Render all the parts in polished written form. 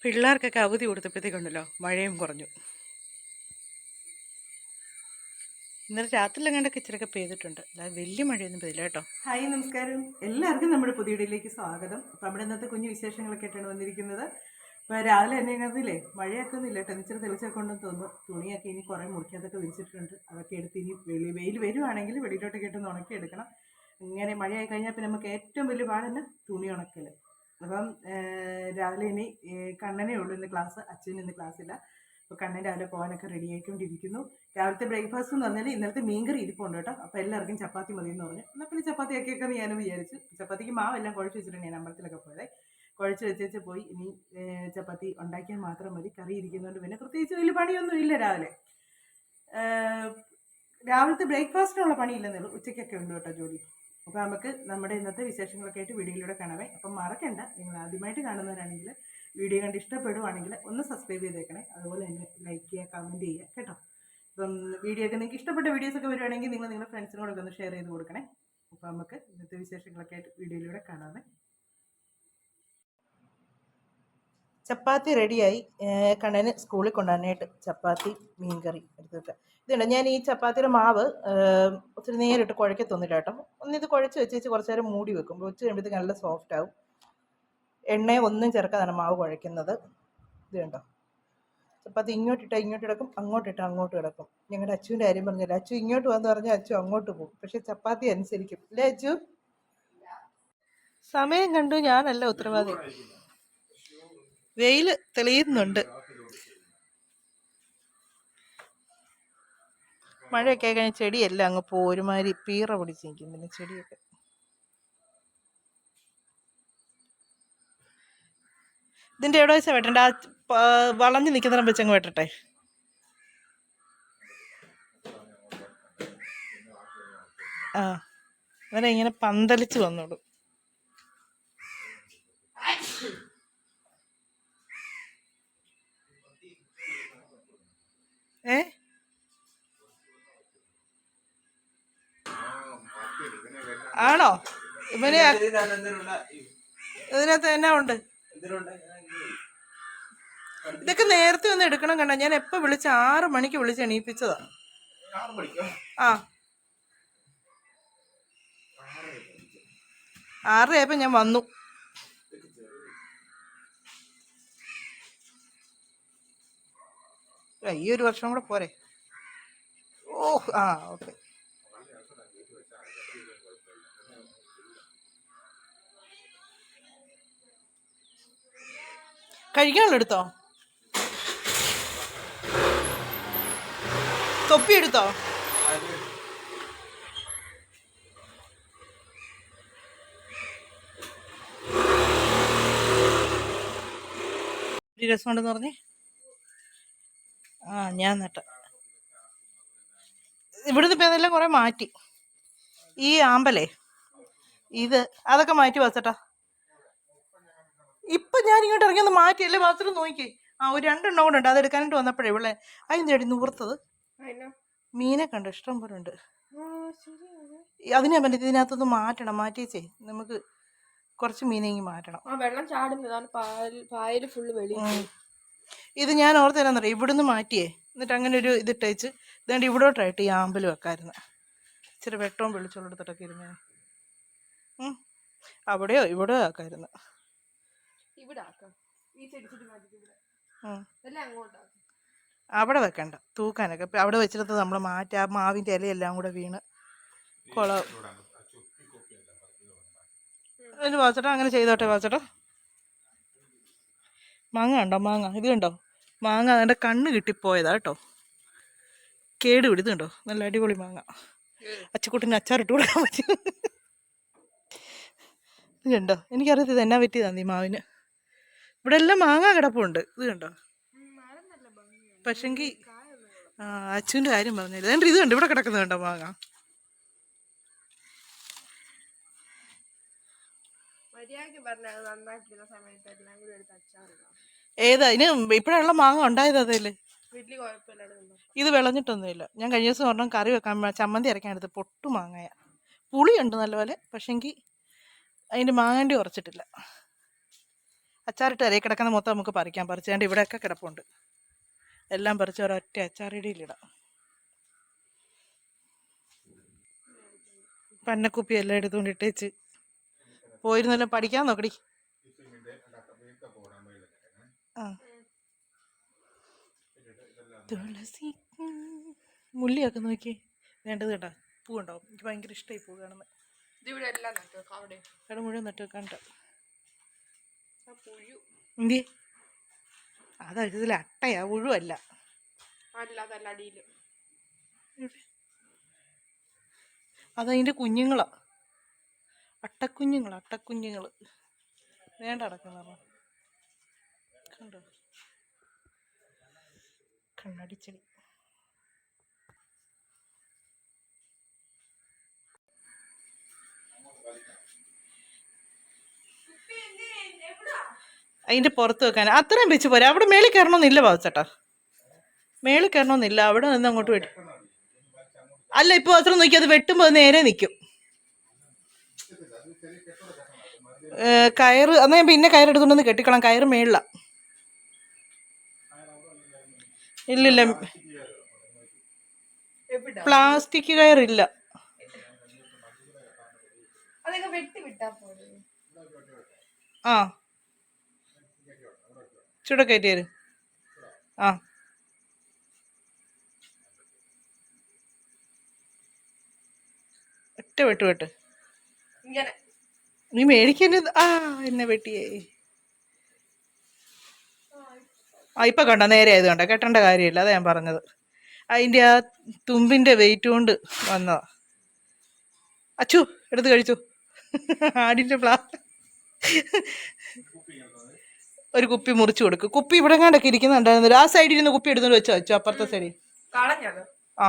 പിള്ളേർക്കൊക്കെ അവധി കൊടുത്തപ്പോഴത്തേക്കുണ്ടല്ലോ മഴയും കുറഞ്ഞു. ഇന്നലെ രാത്രിയിലെങ്ങാണ്ടൊക്കെ ഇച്ചിരൊക്കെ പെയ്തിട്ടുണ്ട്, അല്ലാതെ വലിയ മഴയൊന്നും പെയ്തില്ല കേട്ടോ. ഹായ്, നമസ്കാരം. എല്ലാവർക്കും നമ്മുടെ പുതിയ വീഡിയോയിലേക്ക് സ്വാഗതം. അപ്പം നമ്മുടെ ഇന്നത്തെ കുഞ്ഞു വിശേഷങ്ങളൊക്കെ ആയിട്ടാണ് വന്നിരിക്കുന്നത്. ഇപ്പോൾ രാവിലെ തന്നെ ഇതില്ലേ മഴയൊക്കെ ഒന്നും ഇല്ല കേട്ടോ, ഇച്ചിരി തെളിച്ചൊക്കെ ഉണ്ടെന്ന് തോന്നുന്നു. തുണിയൊക്കെ ഇനി കുറേ മുറിക്കാതൊക്കെ വിരിച്ചിട്ടുണ്ട്. അതൊക്കെ എടുത്ത് ഇനി വെയിൽ വരുവാണെങ്കിൽ വെളിയിലോട്ടൊക്കെ ഇട്ടൊന്ന് ഉണക്കി എടുക്കണം. ഇങ്ങനെ മഴയായി കഴിഞ്ഞാൽ പിന്നെ നമുക്ക് ഏറ്റവും വലിയ പാടന്നെ തുണി ഉണക്കൽ. അപ്പം രാവിലെ ഇനി കണ്ണനേ ഉള്ളൂ ഇന്ന് ക്ലാസ്, അച്ഛന് ഇന്ന് ക്ലാസ്സില്ല. അപ്പോൾ കണ്ണൻ രാവിലെ പോകാനൊക്കെ റെഡി ആയിക്കൊണ്ടിരിക്കുന്നു. രാവിലത്തെ ബ്രേക്ക്ഫാസ്റ്റ് എന്ന് പറഞ്ഞാൽ ഇന്നലത്തെ മീൻകറി ഇരിപ്പുണ്ട് കേട്ടോ. അപ്പോൾ എല്ലാവർക്കും ചപ്പാത്തി മതി എന്ന് പറഞ്ഞു. എന്നാൽ പിന്നെ ചപ്പാത്തി ആക്കിയൊക്കെ ഞാനും വിചാരിച്ചു. ചപ്പാത്തിക്ക് മാവെല്ലാം കുഴച്ച് വെച്ചിട്ടുണ്ട്, ഞാൻ അമ്പലത്തിലൊക്കെ പോയത്. കുഴച്ച് വെച്ചേച്ച് പോയി. ഇനി ചപ്പാത്തി ഉണ്ടാക്കിയാൽ മാത്രം മതി. കറി ഇരിക്കുന്നതുകൊണ്ട് പിന്നെ പ്രത്യേകിച്ച് വലിയ പണിയൊന്നും ഇല്ല രാവിലെ. രാവിലത്തെ ബ്രേക്ക്ഫാസ്റ്റിനുള്ള പണിയില്ലെന്നേ ഉള്ളൂ, ഉച്ചയ്ക്കൊക്കെ ഉണ്ട് കേട്ടോ ജോലി. അപ്പോൾ നമുക്ക് നമ്മുടെ ഇന്നത്തെ വിശേഷങ്ങളൊക്കെ ആയിട്ട് വീഡിയോയിലൂടെ കാണാമേ. അപ്പം മറക്കണ്ട, നിങ്ങൾ ആദ്യമായിട്ട് കാണുന്നവരാണെങ്കിൽ വീഡിയോ കണ്ട് ഇഷ്ടപ്പെടുവാണെങ്കിൽ ഒന്ന് സബ്സ്ക്രൈബ് ചെയ്തേക്കണേ. അതുപോലെ തന്നെ ലൈക്ക് ചെയ്യുക, കമൻറ്റ് ചെയ്യുക കേട്ടോ. അപ്പം വീഡിയോ ഒക്കെ നിങ്ങൾക്ക് ഇഷ്ടപ്പെട്ട വീഡിയോസൊക്കെ വരുവാണെങ്കിൽ നിങ്ങൾ നിങ്ങളുടെ ഫ്രണ്ട്സിനോടൊക്കെ ഒന്ന് ഷെയർ ചെയ്ത് കൊടുക്കണേ. അപ്പോൾ നമുക്ക് ഇന്നത്തെ വിശേഷങ്ങളൊക്കെ ആയിട്ട് വീഡിയോയിലൂടെ കാണാമേ. ചപ്പാത്തി റെഡിയായി. കണ്ണന് സ്കൂളിൽ കൊണ്ടുവരാനായിട്ട് ചപ്പാത്തി മീൻകറി എടുത്ത് വെക്കാം. ഇതുണ്ട്, ഞാൻ ഈ ചപ്പാത്തിയുടെ മാവ് ഒത്തിരി നേരിട്ട് കുഴക്കത്തൊന്നുമില്ല കേട്ടോ. ഒന്നിത് കുഴച്ച് വെച്ച് കുറച്ച് നേരം മൂടി വെക്കും. വെച്ച് കഴിയുമ്പോഴത്തേക്ക് നല്ല സോഫ്റ്റ് ആവും. എണ്ണ ഒന്നും ചേർക്കാതാണ് മാവ് കുഴയ്ക്കുന്നത്. ഇത് കണ്ടോ, ചപ്പാത്തി ഇങ്ങോട്ടിട്ടാൽ ഇങ്ങോട്ട് കിടക്കും, അങ്ങോട്ടിട്ടാൽ അങ്ങോട്ട് കിടക്കും. ഞങ്ങളുടെ അച്ചുവിൻ്റെ കാര്യം പറഞ്ഞില്ല, അച്ചു ഇങ്ങോട്ട് വന്ന് പറഞ്ഞാൽ അച്ചു അങ്ങോട്ട് പോകും. പക്ഷെ ചപ്പാത്തി അനുസരിക്കും അല്ലേ അച്ചു? സമയം കണ്ടു ഞാനല്ല ഉത്തരവാദി. വെയിൽ തെളിയുന്നുണ്ട്. മഴയൊക്കെ കഴിഞ്ഞ ചെടിയെല്ലാം അങ്ങ് പോ, ഒരുമാതിരി പീറ പിടിച്ച് നിൽക്കും. പിന്നെ ചെടിയൊക്കെ ഇതിൻ്റെ എവിടെ വെച്ചാൽ വെട്ടണ്ട? വളഞ്ഞു നിൽക്കുന്നിടം വെച്ചങ്ങ് വെട്ടട്ടെ. ആ, അങ്ങനെ ഇങ്ങനെ പന്തലിച്ച് വന്നോളൂ. ആണോ? ഇവന് ഇതിനകത്ത് എന്നാ ഉണ്ട്? ഇതൊക്കെ നേരത്തെ ഒന്ന് എടുക്കണം കണ്ട. ഞാൻ എപ്പോൾ വിളിച്ച 6 മണിക്ക് വിളിച്ച് എണീപ്പിച്ചതാ. ആ, 6:30 ഞാൻ വന്നു. ഈ ഒരു വർഷം കൂടെ പോരെ? ഓ, ആ, ഓക്കെ. കഴിക്കാനുള്ള എടുത്തോ? തൊപ്പി എടുത്തോ? രസമുണ്ടെന്ന് പറഞ്ഞേ. ആ, ഞാൻ നട്ട ഇവിടുന്ന് ഇപ്പം അതെല്ലാം കുറെ മാറ്റി. ഈ ആമ്പലേ ഇത് അതൊക്കെ മാറ്റി വച്ചട്ടാ. ഇപ്പൊ ഞാൻ ഇങ്ങോട്ട് ഇറങ്ങി ഒന്ന് മാറ്റിയല്ലേ മാത്രം നോക്കി. ആ, ഒരു 2 എണ്ണം കൂടെ ഉണ്ട്, അത് എടുക്കാനായിട്ട് വന്നപ്പോഴേ ഇവിടെ അതിൻ്റെ അടി നൂർത്തത്. മീനെ കണ്ടു, ഇഷ്ടം പോലെ ഉണ്ട്. അതിനെ പറ്റി ഇതിനകത്തൊന്ന് മാറ്റണം, മാറ്റിച്ചേ നമുക്ക് കുറച്ച് മീനെങ്കിൽ മാറ്റണം. വെള്ളം ചാടുന്നതാണ്, പായല് ഫുള്ള് വെളി. ഇത് ഞാൻ ഓർത്ത് തരാന്നറിയാം, ഇവിടുന്ന് മാറ്റിയേ എന്നിട്ട് അങ്ങനെ ഒരു ഇതിട്ടേച്ച് ഇതുകൊണ്ട് ഇവിടോട്ടായിട്ട് ഈ ആമ്പൽ വെക്കായിരുന്നു. ഇച്ചിരി വെട്ടവും വെളിച്ചോളം എടുത്തിട്ടൊക്കെ ഇരുന്നേ. അവിടെയോ ഇവിടെയോ ആക്കായിരുന്നു. അവിടെ വെക്കണ്ട, തൂക്കാനൊക്കെ ഇപ്പം അവിടെ വെച്ചിടത്ത് നമ്മൾ മാറ്റി ആ മാവിൻ്റെ ഇലയെല്ലാം കൂടെ വീണ് കുളം. അതിന് വാച്ചട്ടോ അങ്ങനെ ചെയ്തോട്ടെ. വാച്ചട്ടോ, മാങ്ങ ഉണ്ടോ? മാങ്ങ ഇത് കണ്ടോ, മാങ്ങ അതിൻ്റെ കണ്ണ് കിട്ടിപ്പോയതാ കേട്ടോ, കേട് പിടിതുണ്ടോ. നല്ല അടിപൊളി മാങ്ങ, അച്ചക്കുട്ടിന് അച്ചാറിട്ട് കൊടുക്കാൻ പറ്റും. ഇത് കണ്ടോ, എനിക്കറിയത്തില്ല എന്നാ പറ്റിയതാണ് ഈ മാവിന്. ഇവിടെ എല്ലാം മാങ്ങ കിടപ്പുണ്ട്. ഇത് കണ്ടോ, പക്ഷെങ്കിൽ അച്ഛൻ്റെ കാര്യം പറഞ്ഞില്ല. എന്നിട്ട് ഇത് കണ്ടോ, ഇവിടെ കിടക്കുന്നത് കണ്ടോ മാങ്ങ. ഏതാ ഇനി ഇപ്പഴുള്ള മാങ്ങ ഉണ്ടായത്? അതല്ലേ, ഇത് വിളഞ്ഞിട്ടൊന്നുമില്ല. ഞാൻ കഴിഞ്ഞ ദിവസം പറഞ്ഞ കറി വെക്കാൻ ചമ്മന്തി അരയ്ക്കാൻ എടുത്ത് പൊട്ടു മാങ്ങയ. പുളിയുണ്ട് നല്ലപോലെ, പക്ഷെങ്കിൽ അതിൻ്റെ മാങ്ങാണ്ടി ഉറച്ചിട്ടില്ല. അച്ചാറിട്ട് അരയിൽ കിടക്കുന്ന മൊത്തം നമുക്ക് പറിക്കാം. പറിച്ചുകൊണ്ട് ഇവിടെയൊക്കെ കിടപ്പുണ്ട്. എല്ലാം പറിച്ച് ഒരൊറ്റ അച്ചാറിടയിലിടാം. പന്നക്കുപ്പി എല്ലാം എടുത്തുകൊണ്ട് ഇട്ടേച്ച് പോയിരുന്നല്ലോ. പഠിക്കാൻ നോക്കടി. ആ തുളസി മുള്ളിയൊക്കെ നോക്കി വേണ്ടത് കേട്ടോ. പൂ ഉണ്ടാവും. എനിക്ക് ഭയങ്കര ഇഷ്ടമായി പൂ കാണുന്നത്. ഇതിവിടെ എല്ലാം നട്ടു വെക്കാം. അവിടെ അവിടെ മുഴുവൻ നട്ട് വെക്കാണ്ട് പുഴു എന്തി അതാ ഇതിൽ അട്ടയാ, പുഴുവല്ല. അല്ലാതല്ല അടിയിൽ അതതിൻ്റെ കുഞ്ഞുങ്ങളാ, അട്ടക്കുഞ്ഞുങ്ങൾ വേണ്ട അടക്കുന്ന കണ്ടോ കണ്ണടിച്ചടി. അതിൻ്റെ പുറത്ത് വെക്കാൻ അത്രയും വെച്ച് പോരാ. അവിടെ മേളിൽ കയറണമെന്നില്ല ബാബുച്ചേട്ടാ, മേളിൽ കയറണമെന്നില്ല. അവിടെ നിന്ന് അങ്ങോട്ട് വെട്ടും. അല്ല ഇപ്പോൾ അത്ര നോക്കി അത് വെട്ടുമ്പോൾ അത് നേരെ നിൽക്കും. കയറ് എന്നാൽ ഞാൻ പിന്നെ കയറെടുത്തുകൊണ്ടൊന്ന് കെട്ടിക്കളാം. കയറ് മേളില. ഇല്ലില്ല, പ്ലാസ്റ്റിക് കയറില്ല. ആ ചൂടെ കയറ്റി തരും. ആ ഒറ്റ വെട്ട് നീ മേടിക്കല്ലേ. ആ എന്നെ വെട്ടിയേ. ആ ഇപ്പം കണ്ട നേരെ ആയത് കണ്ട, കെട്ടേണ്ട കാര്യമില്ല. അതാ ഞാൻ പറഞ്ഞത്. അതിൻ്റെ ആ തുമ്പിൻ്റെ വെയിറ്റ് കൊണ്ട് വന്നതാ. അച്ചു എടുത്ത് കഴിച്ചു. ആടിൻ്റെ ഒരു കുപ്പി മുറിച്ച് കൊടുക്കും. കുപ്പി ഇവിടെ കണ്ടൊക്കെ ഇരിക്കുന്നുണ്ടായിരുന്നു. ആ സൈഡിൽ ഇരുന്ന് കുപ്പി എടുത്തോണ്ട് വെച്ചോ അച്ചു, അപ്പുറത്തെ സൈഡിൽ. ആ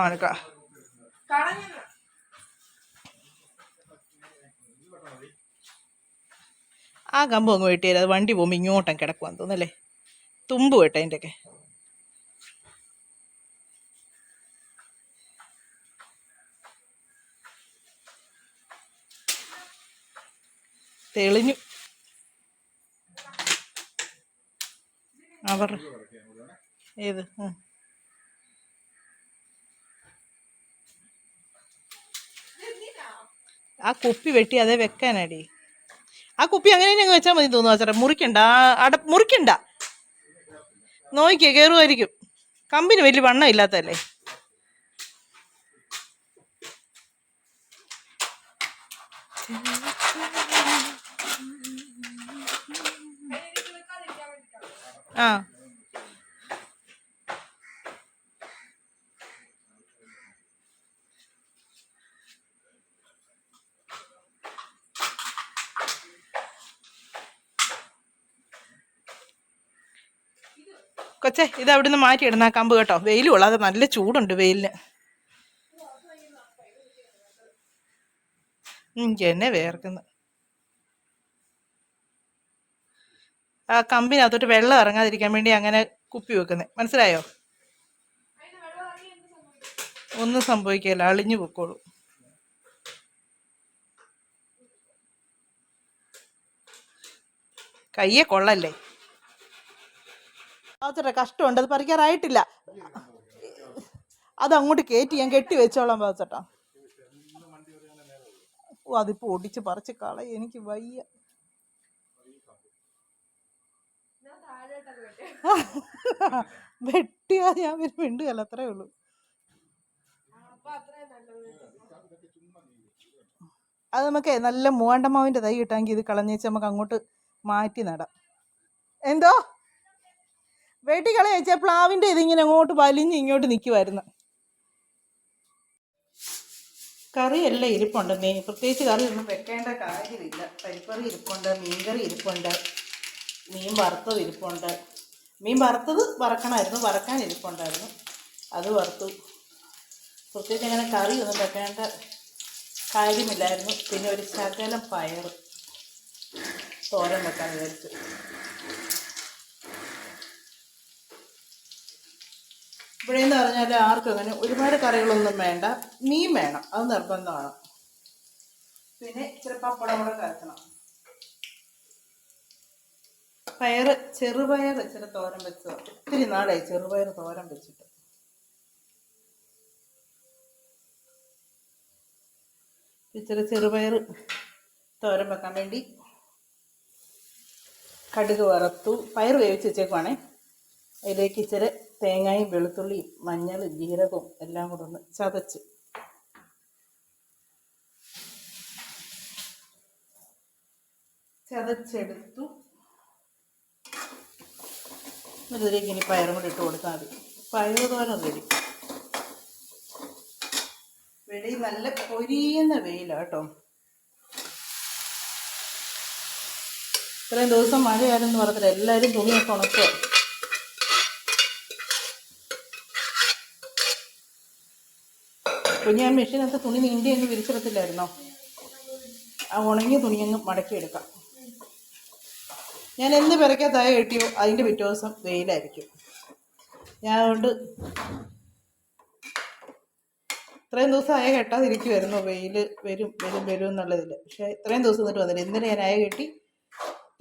ആ കമ്പ് അങ്ങ് വെട്ടിയാൽ അത് വണ്ടി പോകുമ്പോൾ ഇങ്ങോട്ടും കിടക്കുവാന്ന് തോന്നല്ലേ. തുമ്പ് വെട്ടെ അതിൻ്റെയൊക്കെ. തെളിഞ്ഞു അവർ ഏത് ആ കുപ്പി വെട്ടി അതേ വെക്കാനടി. ആ കുപ്പി അങ്ങനെ ഞങ്ങൾ വെച്ചാൽ മതി തോന്നുന്നു ചേട്ടാ. മുറിക്കണ്ട, മുറിക്കണ്ട. നോക്കിയേ കയറുമായിരിക്കും. കമ്പിന് വലിയ വണ്ണം ഇല്ലാത്തതല്ലേ. ആ കൊച്ചേ ഇത് അവിടെ നിന്ന് മാറ്റിയിടുന്ന ആ കമ്പ് കേട്ടോ. വെയിൽ കൊള്ളാതെ നല്ല ചൂടുണ്ട് വെയിലിന്. എന്നെ വേർക്കുന്നു. ആ കമ്പിനകത്തോട്ട് വെള്ളം ഇറങ്ങാതിരിക്കാൻ വേണ്ടി അങ്ങനെ കുപ്പി വെക്കുന്നത്, മനസ്സിലായോ? ഒന്നും സംഭവിക്കില്ല, അളിഞ്ഞു പൊക്കോളൂ. കയ്യെ കൊള്ളല്ലേ. ബാബുച്ചേട്ടാ കഷ്ടമുണ്ട്, അത് പറിക്കാറായിട്ടില്ല. അത് അങ്ങോട്ട് കയറ്റി ഞാൻ കെട്ടി വെച്ചോളാം ബാബുച്ചേട്ടാ. ഓ അതിപ്പോൾ ഒടിച്ച് പറിച്ച് കളയും, എനിക്ക് വയ്യ. വെട്ടിയാ ഞാൻ മിണ്ടുകയല്ല, അത്രേ ഉള്ളൂ. അത് നമുക്ക് നല്ല മൂവാണ്ടമാവിൻ്റെ തൈ കിട്ടാമെങ്കിൽ ഇത് കളഞ്ഞേച്ച് നമുക്ക് അങ്ങോട്ട് മാറ്റി നടാം. എന്തോ വെട്ടി കളയച്ചാൽ പ്ലാവിൻ്റെ ഇതിങ്ങനെ അങ്ങോട്ട് വലിഞ്ഞ് ഇങ്ങോട്ട് നിൽക്കുമായിരുന്നു. കറിയെല്ലാം ഇരിപ്പുണ്ട്. പ്രത്യേകിച്ച് കറി ഒന്നും വെക്കേണ്ട കാര്യമില്ല. പരിപ്പറി ഇരിപ്പുണ്ട്, മീൻകറി ഇരിപ്പുണ്ട്, മീൻ വറുത്തത് ഇരിപ്പുണ്ട്. മീൻ വറുത്തത് വറക്കണമായിരുന്നു, വറക്കാൻ ഇരിപ്പുണ്ടായിരുന്നു, അത് വറുത്തു. പ്രത്യേകിച്ച് അങ്ങനെ കറി ഒന്നും വെക്കേണ്ട കാര്യമില്ലായിരുന്നു. പിന്നെ ഒരു ശകലം പയർ തോരൻ വെക്കാൻ വിചാരിച്ചു. ഇവിടെയെന്ന് പറഞ്ഞാൽ ആർക്കും അങ്ങനെ ഒരുപാട് കറികളൊന്നും വേണ്ട. മീൻ വേണം, അത് നിർബന്ധമാണ്. പിന്നെ ഇച്ചിരി പപ്പടം കൂടെ കലക്കണം. ചെറുപയർ ഇച്ചിരി തോരൻ വെച്ചത്. ഒത്തിരി നാളായി ചെറുപയർ തോരൻ വെച്ചിട്ട്. ഇച്ചിരി ചെറുപയർ തോരൻ വെക്കാൻ വേണ്ടി കടുക് വറുത്തു. പയർ വേവിച്ച് വെച്ചേക്കുവാണേ. അതിലേക്ക് ഇച്ചിരി തേങ്ങയും വെളുത്തുള്ളിയും മഞ്ഞളും ജീരകവും എല്ലാം കൂടെ ഒന്ന് ചതച്ചെടുത്തു. ഇതിലേക്ക് ഇനി പയറും കൂടി ഇട്ട് കൊടുത്താൽ മതി. പയർ തോരൻ റെഡി. വെളിയിൽ നല്ല പൊരിയുന്ന വെയിലാണ് കേട്ടോ. ഇത്രയും ദിവസം മഴയായിരുന്നു പറഞ്ഞില്ല, എല്ലാവരും തുണിയൊക്കെ ഉണക്കുക. കുഞ്ഞ് ഞാൻ മെഷീനകത്ത് തുണി നീണ്ടി അങ്ങ് വിരിച്ചിടത്തില്ലായിരുന്നോ? ആ ഉണങ്ങിയ തുണി അങ്ങ് മടക്കിയെടുക്കാം. ഞാൻ എന്ത് പെരക്കകത്തായ കെട്ടിയോ അതിൻ്റെ പിറ്റേ ദിവസം വെയിലായിരിക്കും. ഞാൻ അതുകൊണ്ട് ഇത്രയും ദിവസം അയ കെട്ടാതിരിക്കുമായിരുന്നു. വെയിൽ വരും വരും വരും എന്നുള്ളതിൽ. പക്ഷേ ഇത്രയും ദിവസം എന്നിട്ട് വന്നില്ല. ഇന്നലെ ഞാൻ അയ കെട്ടി.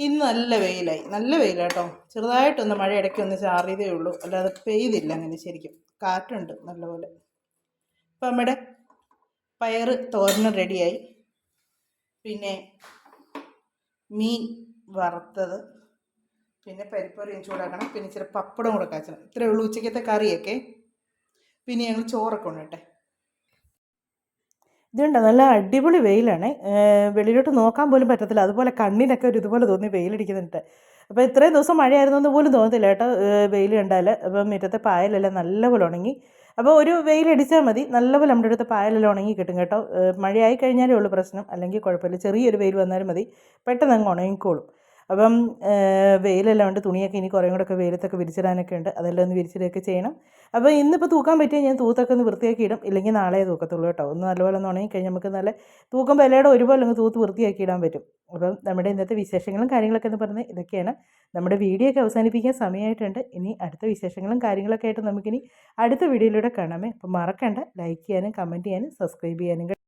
ഇന്ന് നല്ല വെയിലായി. നല്ല വെയിലാട്ടോ. ചെറുതായിട്ടൊന്ന് മഴ ഇടയ്ക്കൊന്ന് ചാറിയതേ ഉള്ളൂ, അല്ലാതെ പെയ്തില്ല അങ്ങനെ ശരിക്കും. കാറ്റുണ്ട് നല്ലപോലെ. ഇപ്പം നമ്മുടെ പയർ തോരനും റെഡിയായി. പിന്നെ മീൻ വറുത്തത്, പിന്നെ പരിപ്പറിയും ചൂടാക്കണം, പിന്നെ ഇച്ചിരി പപ്പടം കൂടെ കാച്ചണം. ഇത്രയേ ഉള്ളൂ ഉച്ചയ്ക്കത്തെ കറിയൊക്കെ. പിന്നെ ഞങ്ങൾ ചോറൊക്കെ ഉണ്ടട്ടെ. ഇതുണ്ട് നല്ല അടിപൊളി വെയിലാണ്. വെളിയിലോട്ട് നോക്കാൻ പോലും പറ്റത്തില്ല. അതുപോലെ കണ്ണിനൊക്കെ ഒരു ഇതുപോലെ തോന്നി വെയിലടിക്കുന്നുണ്ട്. അപ്പോൾ ഇത്രയും ദിവസം മഴയായിരുന്നെന്ന് പോലും തോന്നത്തില്ല കേട്ടോ വെയിൽ കണ്ടാൽ. അപ്പം മുറ്റത്തെ പായലെല്ലാം നല്ലപോലെ ഉണങ്ങി. അപ്പോൾ ഒരു വെയിലടിച്ചാൽ മതി, നല്ലപോലെ നമ്മുടെ അടുത്ത് പായലെല്ലാം ഉണങ്ങി കിട്ടും കേട്ടോ. മഴയായി കഴിഞ്ഞാലേ ഉള്ളൂ പ്രശ്നം, അല്ലെങ്കിൽ കുഴപ്പമില്ല. ചെറിയൊരു വെയിൽ വന്നാലും മതി, പെട്ടെന്ന് അങ്ങ് ഉണങ്ങിക്കോളും. അപ്പം വെയിലെല്ലാം ഉണ്ട്. തുണിയൊക്കെ ഇനി കുറേ കൂടെയൊക്കെ വെയിലത്തൊക്കെ വിരിച്ചിടാനൊക്കെ ഉണ്ട്. അതെല്ലാം ഒന്ന് വിരിച്ചിടുകയൊക്കെ ചെയ്യണം. അപ്പോൾ ഇന്നിപ്പോൾ തൂക്കാൻ പറ്റിയാൽ ഞാൻ തൂത്തൊക്കെ ഒന്ന് വൃത്തിയാക്കി ഇടും, ഇല്ലെങ്കിൽ നാളെ തൂക്കത്തുള്ളൂ കേട്ടോ. ഒന്ന് നല്ലപോലെ ഒന്ന് ഉണങ്ങിക്കഴിഞ്ഞാൽ നമുക്ക് നല്ല തൂക്കുമ്പോൾ എല്ലായിടും ഒരുപോലെ അങ്ങ് തൂത്ത് വൃത്തിയാക്കി ഇടാൻ പറ്റും. അപ്പം നമ്മുടെ ഇന്നത്തെ വിശേഷങ്ങളും കാര്യങ്ങളൊക്കെ എന്ന് പറഞ്ഞാൽ ഇതൊക്കെയാണ്. നമ്മുടെ വീഡിയോ ഒക്കെ അവസാനിപ്പിക്കാൻ സമയമായിട്ടുണ്ട്. ഇനി അടുത്ത വിശേഷങ്ങളും കാര്യങ്ങളൊക്കെ ആയിട്ട് നമുക്കിനി അടുത്ത വീഡിയോയിലൂടെ കാണാമേ. അപ്പം മറക്കണ്ട ലൈക്ക് ചെയ്യാനും കമൻറ്റ് ചെയ്യാനും സബ്സ്ക്രൈബ് ചെയ്യാനും.